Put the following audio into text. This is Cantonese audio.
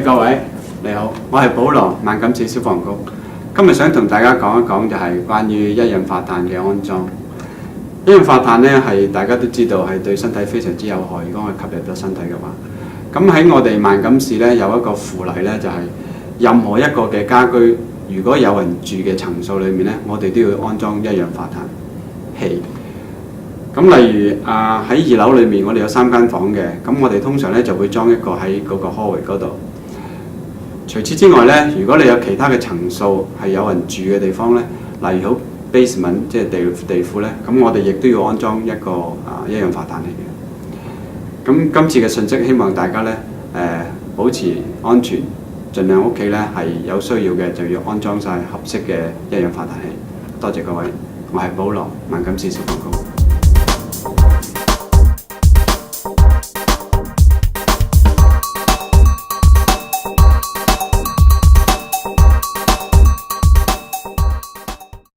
各位你好，我係保羅萬錦市消防局。今日想同大家講一講就係關於一氧化碳嘅安裝。一氧化碳呢係大家都知道係對身體非常之有害，如果我吸入咗身體嘅話。咁喺我哋萬錦市呢有一個附例呢，就係任何一個嘅家居，如果有人住嘅層數裏面呢，我哋都要安裝一氧化碳器。咁例如喺2樓裏面，我哋有3間房嘅，咁我哋通常咧就會裝一個喺嗰個 hallway 嗰度。除此之外咧，如果你有其他嘅層數係有人住嘅地方咧，例如好 basement 即係地庫咧，咁我哋亦都要安裝一個一氧化碳器嘅。咁今次嘅信息希望大家咧保持安全，盡量屋企咧係有需要嘅就要安裝晒合適嘅一氧化碳器。多謝各位，我係保羅，萬錦市消防局。